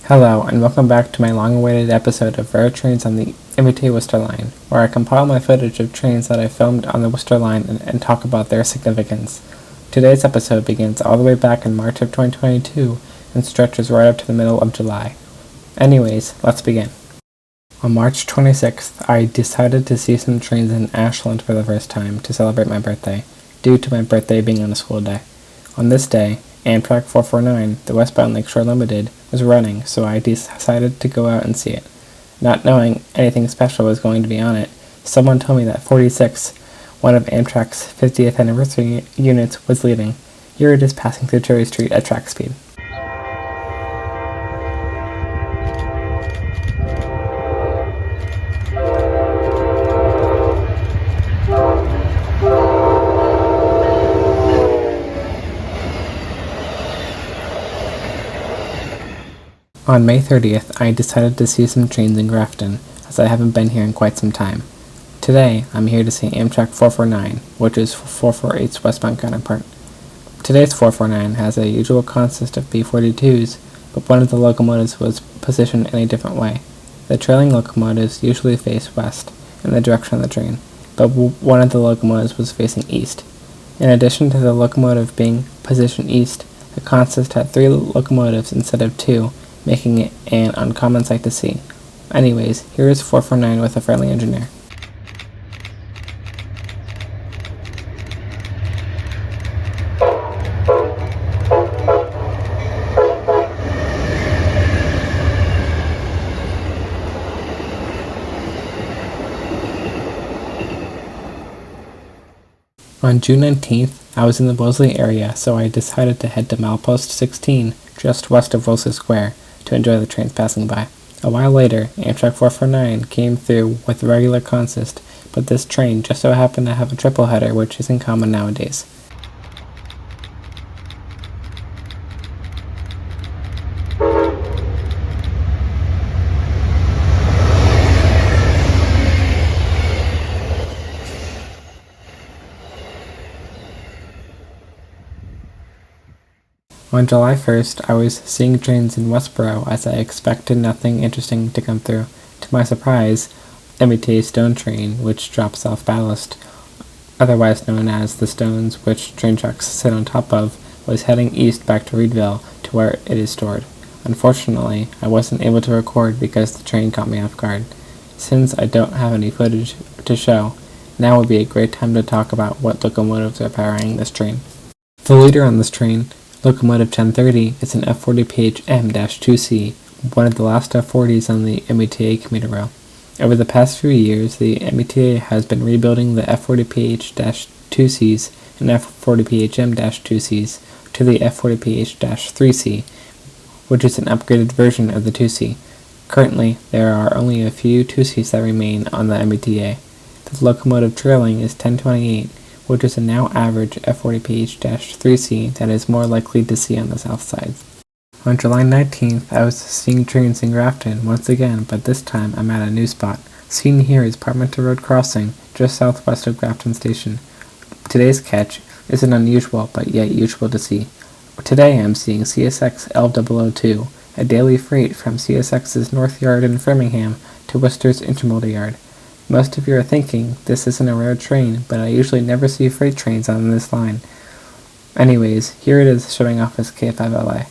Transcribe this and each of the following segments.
Hello, and welcome back to my long-awaited episode of Rare Trains on the MBTA Worcester line, where I compile my footage of trains that I filmed on the Worcester line and talk about their significance. Today's episode begins all the way back in March of 2022 and stretches right up to the middle of July. Anyways, let's begin. On March 26th, I decided to see some trains in Ashland for the first time to celebrate my birthday, due to my birthday being on a school day. On this day, Amtrak 449, the westbound Lakeshore Limited, was running, so I decided to go out and see it. Not knowing anything special was going to be on it, someone told me that 46, one of Amtrak's 50th anniversary units, was leaving. Here it is passing through Cherry Street at track speed. On May 30th, I decided to see some trains in Grafton, as I haven't been here in quite some time. Today, I'm here to see Amtrak 449, which is 448's westbound counterpart. Today's 449 has a usual consist of B42s, but one of the locomotives was positioned in a different way. The trailing locomotives usually face west, in the direction of the train, but one of the locomotives was facing east. In addition to the locomotive being positioned east, the consist had 3 locomotives instead of 2, making it an uncommon sight to see. Anyways, here is 449 with a friendly engineer. On June 19th, I was in the Wellesley area, so I decided to head to Milepost 16, just west of Wellesley Square, to enjoy the trains passing by. A while later, Amtrak 449 came through with regular consist, but this train just so happened to have a triple header, which isn't common nowadays. On July 1st, I was seeing trains in Westborough as I expected nothing interesting to come through. To my surprise, MBTA stone train, which drops off ballast, otherwise known as the stones which train tracks sit on top of, was heading east back to Reedville to where it is stored. Unfortunately, I wasn't able to record because the train caught me off guard. Since I don't have any footage to show, now would be a great time to talk about what locomotives are powering this train. The leader on this train, Locomotive 1030, is an F40PH-M-2C, one of the last F40s on the MBTA commuter rail. Over the past few years, the MBTA has been rebuilding the F40PH-2Cs and F40PH-M-2Cs to the F40PH-3C, which is an upgraded version of the 2C. Currently, there are only a few 2Cs that remain on the MBTA. The locomotive trailing is 1028, which is a now average F40PH-3C that is more likely to see on the south side. On July 19th, I was seeing trains in Grafton once again, but this time I'm at a new spot. Seen here is Parmenter Road Crossing, just southwest of Grafton Station. Today's catch isn't unusual, but yet usual to see. Today I'm seeing CSX L002, a daily freight from CSX's North Yard in Framingham to Worcester's Intermodal Yard. Most of you are thinking, this isn't a rare train, but I usually never see freight trains on this line. Anyways, here it is showing off as K5LA.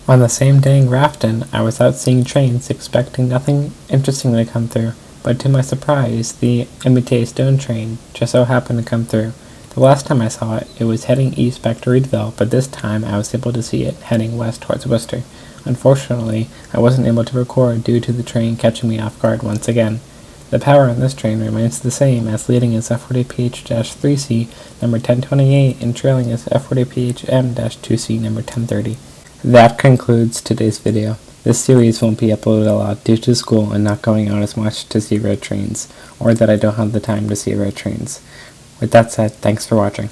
On the same day in Grafton, I was out seeing trains expecting nothing interesting to come through, but to my surprise, the MBTA Stone train just so happened to come through. The last time I saw it, it was heading east back to Reedville, but this time I was able to see it heading west towards Worcester. Unfortunately, I wasn't able to record due to the train catching me off guard once again. The power on this train remains the same, as leading is F40PH-3C number 1028 and trailing is F40PH-M-2C number 1030. That concludes today's video. This series won't be uploaded a lot due to school and not going out as much to see road trains, or that I don't have the time to see road trains. With that said, thanks for watching.